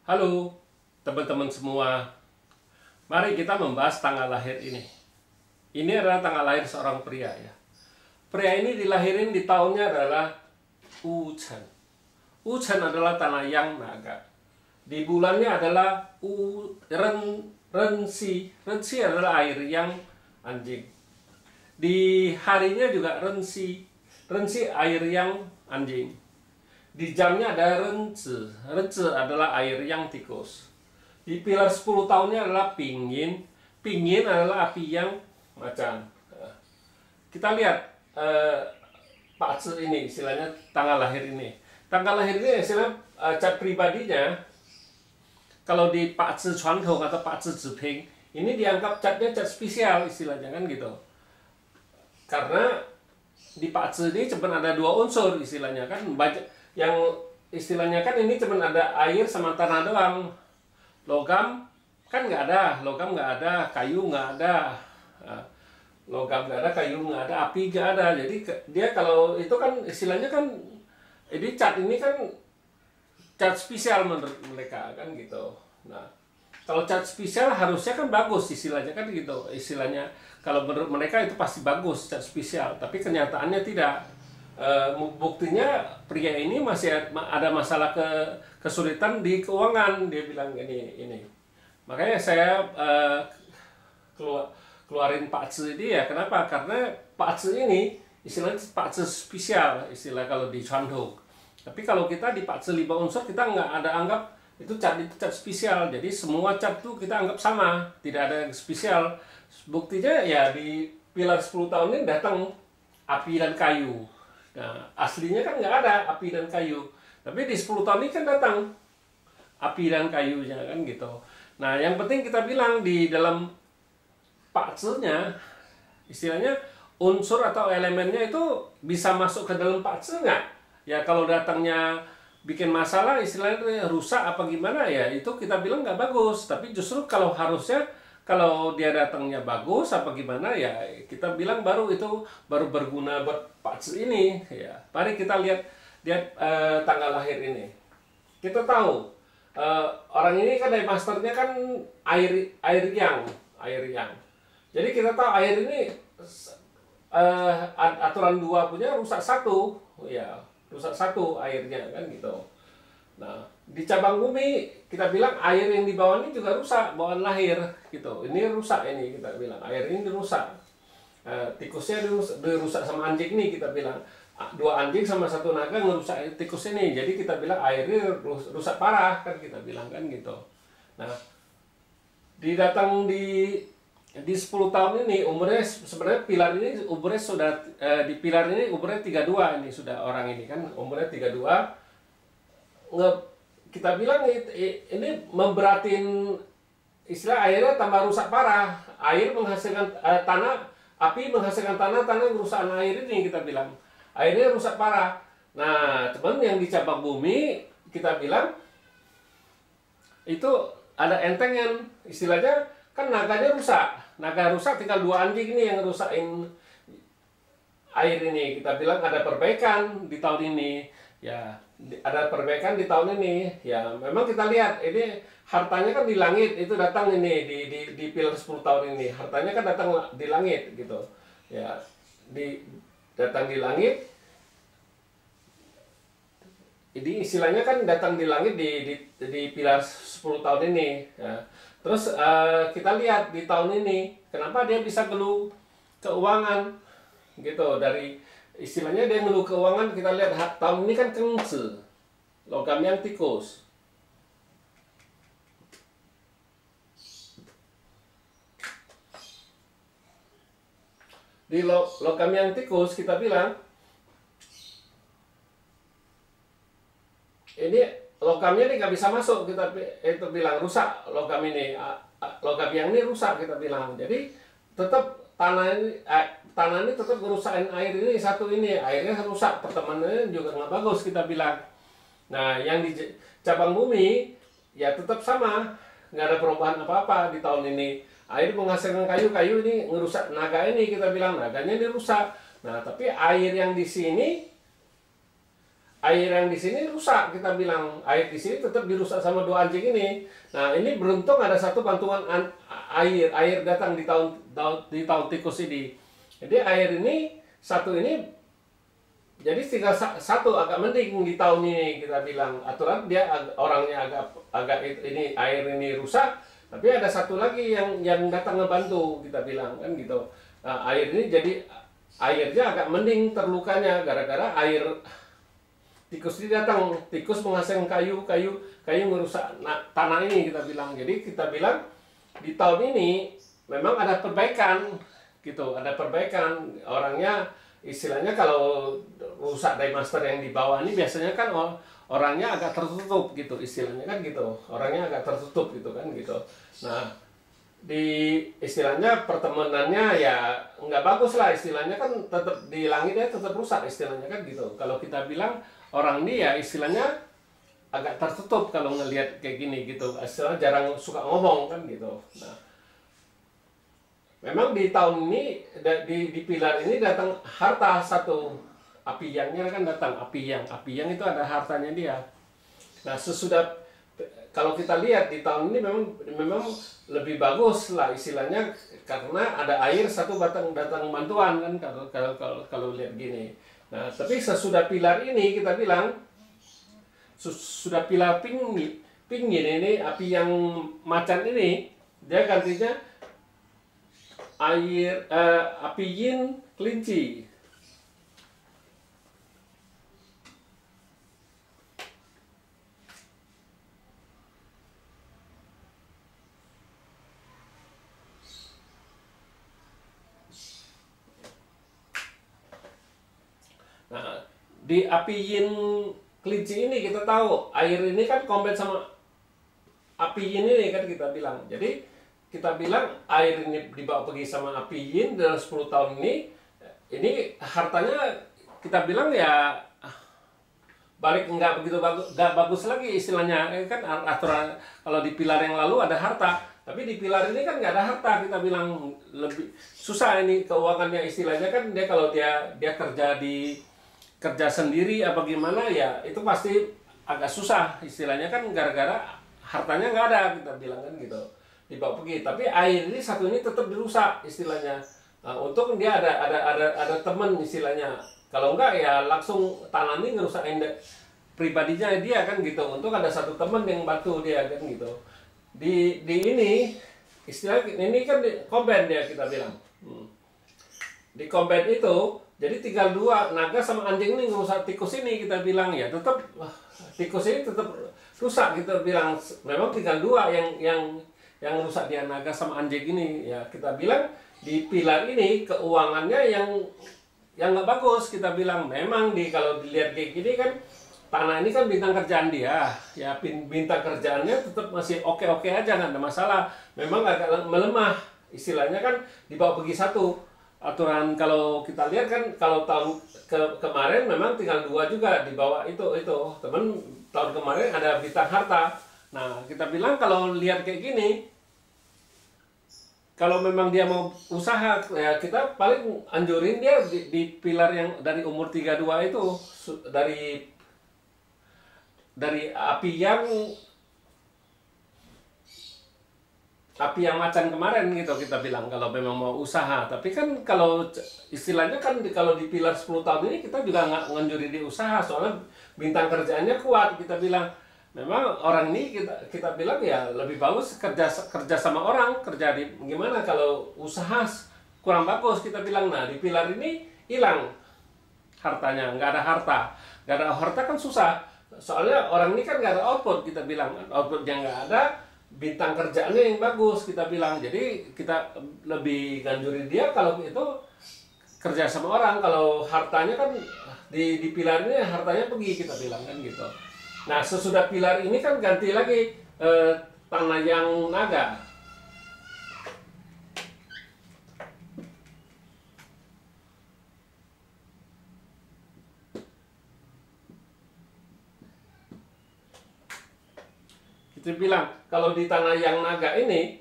Halo teman-teman semua, mari kita membahas tanggal lahir ini. Ini adalah tanggal lahir seorang pria ya. Pria ini dilahirin di tahunnya adalah Wuchen. Wuchen adalah tanah yang naga. Di bulannya adalah Rensi. Rensi adalah air yang anjing. Di harinya juga Rensi. Rensi air yang anjing. Di jamnya ada Renzi. Renzi adalah air yang tikus. Di pilar 10 tahunnya adalah Pingin. Pingin adalah api yang macan. Kita lihat Pak Ce ini, istilahnya tanggal lahir ini. Tanggal lahir ini istilah cat pribadinya. Kalau di Pak Ce Chuantong atau Pak Ce Ziping, ini dianggap catnya cat spesial istilahnya kan gitu. Karena di Pak Ce ini cuma ada 2 unsur istilahnya kan, yang istilahnya kan ini cuma ada air sama tanah doang. Logam kan nggak ada, logam nggak ada, kayu nggak ada. Logam nggak ada, kayu nggak ada, api nggak ada. Jadi dia kalau itu kan istilahnya kan, ini cat ini kan cat spesial menurut mereka kan gitu. Nah, kalau cat spesial harusnya kan bagus istilahnya kan gitu. Istilahnya kalau menurut mereka itu pasti bagus cat spesial, tapi kenyataannya tidak. Buktinya pria ini masih ada masalah kesulitan di keuangan, dia bilang ini. Makanya saya keluarin Pak Ce ini ya. Kenapa? Karena Pak Ce ini istilahnya Pak Ce spesial istilah kalau di Chuantong. Tapi kalau kita di Pak Ce 5 unsur kita nggak ada anggap itu cat spesial. Jadi semua cat tuh kita anggap sama, tidak ada yang spesial. Buktinya ya di pilar 10 tahun ini datang api dan kayu. Nah, aslinya kan nggak ada api dan kayu. Tapi di 10 tahun ini kan datang api dan kayunya kan gitu. Nah, yang penting kita bilang di dalam Pak Ce-nya, istilahnya unsur atau elemennya itu bisa masuk ke dalam Pak Ce nggak? Ya kalau datangnya bikin masalah, istilahnya rusak apa gimana ya, itu kita bilang nggak bagus. Tapi justru kalau harusnya, kalau dia datangnya bagus apa gimana ya, kita bilang baru itu baru berguna buat Pak Ce ini ya. Mari kita lihat tanggal lahir ini. Kita tahu orang ini kan dari masternya kan air yang. Jadi kita tahu air ini aturan 2 punya rusak 1 ya, rusak 1 airnya kan gitu. Nah, di cabang bumi kita bilang air yang di bawah ini juga rusak, bawaan lahir gitu. Ini rusak, ini kita bilang air ini rusak. Tikusnya dirusak sama anjing nih, kita bilang 2 anjing sama 1 naga ngerusak tikus ini. Jadi kita bilang air ini rusak parah kan, kita bilang kan gitu. Nah, di 10 tahun ini umurnya sebenarnya pilar ini umurnya sudah di pilar ini umurnya 32 ini sudah orang ini kan umurnya 32. Kita bilang ini memberatin, istilah airnya tambah rusak parah. Air menghasilkan api menghasilkan tanah merusak air ini, kita bilang airnya rusak parah. Nah, teman yang di cabang bumi kita bilang itu ada entengan, istilahnya kan naganya rusak. Naga rusak tinggal 2 anjing ini yang rusakin air ini. Kita bilang ada perbaikan di tahun ini ya, ada perbaikan di tahun ini ya. Memang kita lihat ini hartanya kan di langit itu datang ini di pilar 10 tahun ini, hartanya kan datang di langit gitu ya, datang di langit. Ini istilahnya kan datang di langit di pilar 10 tahun ini ya. Terus kita lihat di tahun ini kenapa dia bisa ngeluh keuangan gitu. Dari istilahnya dia ngeluh keuangan, kita lihat tahun ini kan Kengzi, logam yang tikus. Di logam yang tikus kita bilang ini logamnya ini nggak bisa masuk, kita itu bilang rusak logam ini, logam yang ini rusak kita bilang. Jadi tetap tanah ini tetap ngerusakin air ini satu ini, airnya rusak, pertemanannya juga nggak bagus kita bilang. Nah, yang di cabang bumi ya tetap sama, nggak ada perubahan apa-apa di tahun ini. Air menghasilkan kayu ini ngerusak naga ini, kita bilang naganya ini rusak. Nah, tapi air yang di sini air yang di sini rusak, kita bilang air di sini tetap dirusak sama dua anjing ini. Nah ini beruntung ada satu bantuan air datang di tahun tikus ini. Jadi air ini satu ini jadi tinggal satu agak mending di tahun ini, kita bilang aturan dia orangnya agak ini air ini rusak, tapi ada satu lagi yang datang ngebantu, kita bilang kan gitu. Nah, air ini jadi airnya agak mending terlukanya gara-gara air tikus ini datang, tikus menghasilkan kayu merusak tanah ini, kita bilang. Jadi kita bilang di tahun ini memang ada perbaikan gitu, ada perbaikan. Orangnya istilahnya kalau rusak Daymaster yang di bawah ini biasanya kan orangnya agak tertutup gitu, istilahnya kan gitu, orangnya agak tertutup gitu kan gitu. Nah di istilahnya pertemanannya ya nggak bagus lah, istilahnya kan tetap di langitnya tetap rusak, istilahnya kan gitu. Kalau kita bilang orang ini ya istilahnya agak tertutup kalau ngelihat kayak gini gitu, istilahnya jarang suka ngomong kan gitu. Nah memang di tahun ini di pilar ini datang harta satu, api yangnya kan datang, api yang itu ada hartanya dia. Nah sesudah kalau kita lihat di tahun ini memang lebih bagus lah istilahnya, karena ada air satu datang bantuan kan kalau lihat gini. Nah tapi sesudah pilar ini kita bilang sudah pilar pink ini api yang macan ini dia gantinya api yin kelinci. Nah, di api yin kelinci ini kita tahu air ini kan combat sama api yin ini kan kita bilang. Jadi kita bilang air ini dibawa pergi sama api yin dalam 10 tahun ini hartanya kita bilang ya balik nggak begitu bagus lagi istilahnya kan. Aturan kalau di pilar yang lalu ada harta, tapi di pilar ini kan nggak ada harta, kita bilang lebih susah ini keuangannya, istilahnya kan dia kalau dia kerja sendiri apa gimana ya itu pasti agak susah, istilahnya kan gara-gara hartanya nggak ada, kita bilang kan gitu, dibawa pergi. Tapi air ini satu ini tetap dirusak istilahnya. Untung dia ada teman istilahnya, kalau enggak ya langsung tanah ini ngerusakin pribadinya dia kan gitu. Untung ada satu teman yang bantu dia kan gitu. Di ini istilah ini kan di combat dia, kita bilang di combat itu jadi tinggal dua, naga sama anjing ini ngerusak tikus ini, kita bilang ya tetap tikus ini tetap rusak, kita bilang memang tinggal dua yang rusak, dia naga sama anjing ini ya. Kita bilang di pilar ini keuangannya yang nggak bagus, kita bilang. Memang kalau dilihat kayak gini kan tanah ini kan bintang kerjaan dia ya, bintang kerjaannya tetap masih oke aja, nggak ada masalah. Memang agak melemah istilahnya kan, dibawa pergi satu. Aturan kalau kita lihat kan kalau tahun kemarin memang tinggal dua juga di bawah itu teman, tahun kemarin ada bintang harta. Nah kita bilang kalau lihat kayak gini, kalau memang dia mau usaha ya kita paling anjurin dia di pilar yang dari umur 32 itu, dari api yang macan kemarin gitu, kita bilang kalau memang mau usaha. Tapi kan kalau istilahnya kan kalau di pilar 10 tahun ini kita juga nggak nganjurin di usaha, soalnya bintang kerjaannya kuat, kita bilang. Memang orang ini kita bilang ya lebih bagus kerja sama orang, kerja di gimana, kalau usaha kurang bagus, kita bilang. Nah di pilar ini hilang hartanya, nggak ada harta kan susah, soalnya orang ini kan nggak ada output, kita bilang. Outputnya nggak ada, bintang kerjaannya yang bagus, kita bilang. Jadi kita lebih ganjurin dia kalau itu kerja sama orang. Kalau hartanya kan di pilar ini hartanya pergi, kita bilang kan gitu. Nah sesudah pilar ini kan ganti lagi tanah yang naga. Kita bilang kalau di tanah yang naga ini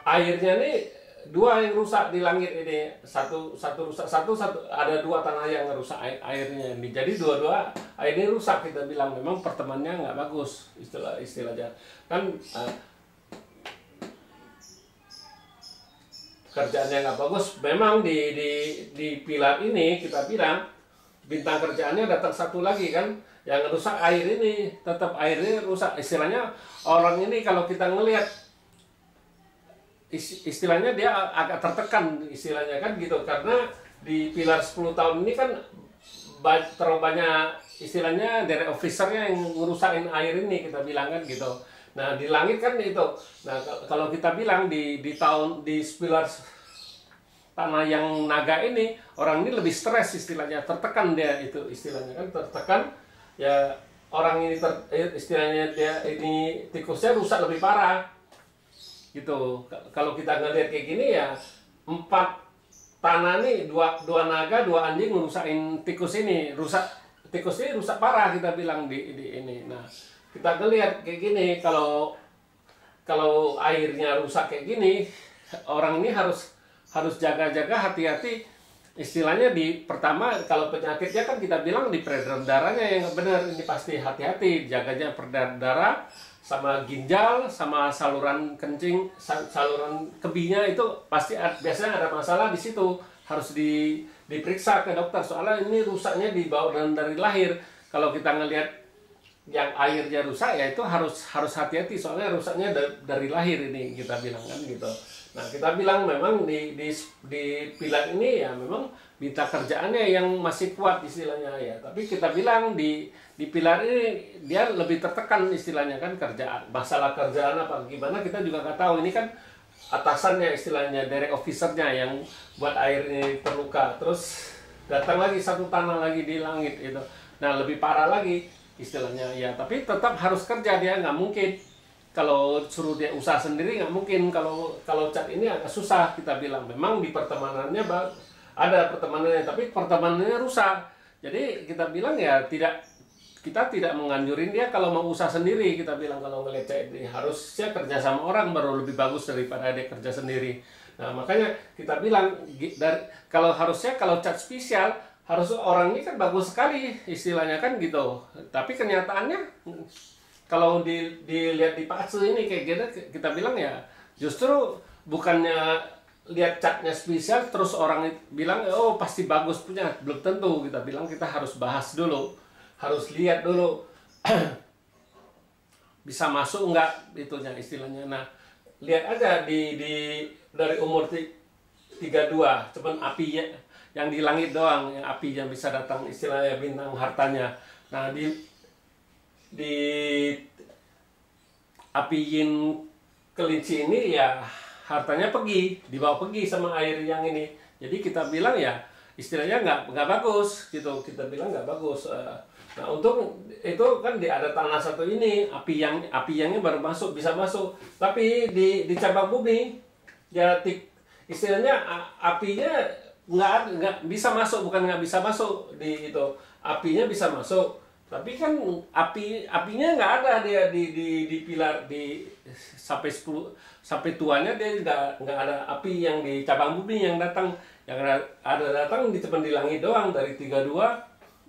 airnya nih dua yang rusak di langit ini, satu rusak, satu ada dua tanah yang rusak airnya ini. Jadi dua-dua ini rusak, kita bilang memang pertemanannya nggak bagus, istilahnya kan kerjaannya nggak bagus. Memang di pilar ini kita bilang bintang kerjaannya datang satu lagi kan, yang rusak air ini, tetap airnya rusak. Istilahnya orang ini kalau kita ngelihat istilahnya dia agak tertekan istilahnya kan gitu, karena di pilar 10 tahun ini kan terlalu banyak istilahnya dari officernya yang ngerusakin air ini, kita bilang kan gitu. Nah di langit kan itu, nah kalau kita bilang di pilar tanah yang naga ini, orang ini lebih stres istilahnya, tertekan dia itu istilahnya kan, tertekan ya orang ini istilahnya dia ini tikusnya rusak lebih parah gitu. Kalau kita ngelihat kayak gini ya, 4 tanah nih, dua naga, 2 anjing ngerusakin tikus ini, tikus ini rusak parah, kita bilang di ini. Nah kita ngelihat kayak gini, kalau airnya rusak kayak gini, orang ini harus jaga-jaga, hati-hati. Istilahnya pertama kalau penyakitnya kan kita bilang di peredaran darahnya yang benar, ini pasti hati-hati jaganya peredaran darah sama ginjal sama saluran kencing, saluran kebinya itu pasti biasanya ada masalah di situ, harus diperiksa ke dokter, soalnya ini rusaknya dibawa dari lahir. Kalau kita ngelihat yang airnya rusak ya itu harus hati-hati, soalnya rusaknya dari lahir ini, kita bilang kan gitu. Nah kita bilang memang di pilar ini ya memang bintang kerjaannya yang masih kuat istilahnya ya, tapi kita bilang di pilar ini dia lebih tertekan istilahnya kan, masalah kerjaan apa gimana kita juga nggak tahu. Ini kan atasannya istilahnya, dari officernya yang buat air ini terluka, terus datang lagi satu tanah lagi di langit itu. Nah lebih parah lagi istilahnya ya, tapi tetap harus kerja, dia nggak mungkin kalau suruh dia usaha sendiri, nggak mungkin. Kalau cat ini agak susah, kita bilang memang di pertemanannya ada pertemanannya, tapi pertemanannya rusak. Jadi kita bilang ya kita tidak menganjurin dia kalau mau usaha sendiri. Kita bilang kalau ngelihat cat ini harusnya kerja sama orang baru lebih bagus daripada dia kerja sendiri. Nah makanya kita bilang kalau cat spesial harus orang ini kan bagus sekali istilahnya kan gitu. Tapi kenyataannya kalau dilihat di fase ini kayak gitu, kita bilang ya justru bukannya lihat catnya spesial terus orang bilang oh pasti bagus punya, belum tentu. Kita bilang kita harus bahas dulu, harus lihat dulu bisa masuk enggak itunya istilahnya. Nah lihat aja dari umur 32 cuman api yang di langit doang, yang api yang bisa datang istilahnya bintang hartanya. Nah di api yin kelinci ini ya hartanya dibawa pergi sama air yang ini. Jadi kita bilang ya istilahnya nggak bagus gitu, kita bilang nggak bagus. Nah untuk itu kan ada tanah satu ini, api yangnya baru bisa masuk, tapi di cabang bumi ya istilahnya apinya nggak bisa masuk, bukan nggak bisa masuk di itu, apinya bisa masuk. Tapi kan apinya nggak ada dia di pilar sampai tuanya dia nggak ada api yang di cabang bumi yang datang. Yang ada datang cuma di langit doang, dari 32,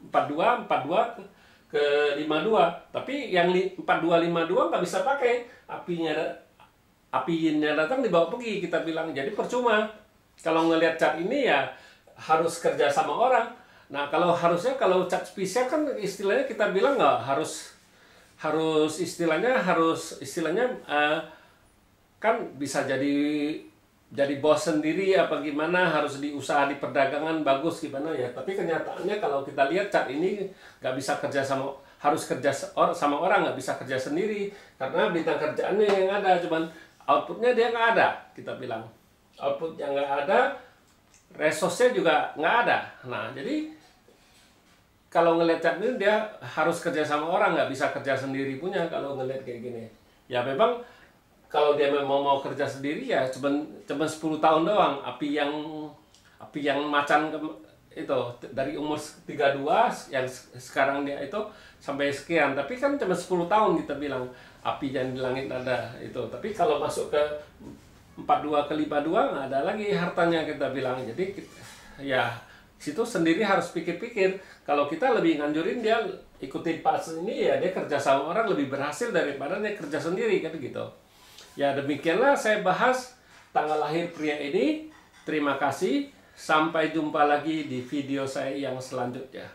42 ke 52. Tapi yang 42, 52 nggak bisa pakai apinya datang dibawa pergi, kita bilang. Jadi percuma kalau ngelihat cat ini ya harus kerja sama orang. Nah kalau cat spesial kan istilahnya kita bilang nggak harus istilahnya kan bisa jadi bos sendiri apa gimana, harus diusaha di perdagangan bagus gimana ya. Tapi kenyataannya kalau kita lihat cat ini nggak bisa kerja harus kerja sama orang, nggak bisa kerja sendiri karena bintang kerjaannya yang ada, cuman outputnya dia nggak ada. Kita bilang output yang nggak ada, resource-nya juga nggak ada. Nah jadi kalau ngelihat cat ini dia harus kerja sama orang, nggak bisa kerja sendiri punya. Kalau ngelihat kayak gini ya memang kalau dia mau kerja sendiri ya cuma 10 tahun doang. Api yang macan itu dari umur 32 yang sekarang dia itu sampai sekian, tapi kan cuma 10 tahun kita bilang api yang di langit ada itu. Tapi kalau masuk ke 42 ke 52 nggak ada lagi hartanya, kita bilang. Jadi ya situ sendiri harus pikir-pikir. Kalau kita lebih nganjurin dia ikutin pas ini ya, dia kerja sama orang lebih berhasil daripada dia kerja sendiri kan gitu. Ya demikianlah saya bahas tanggal lahir pria ini. Terima kasih, sampai jumpa lagi di video saya yang selanjutnya.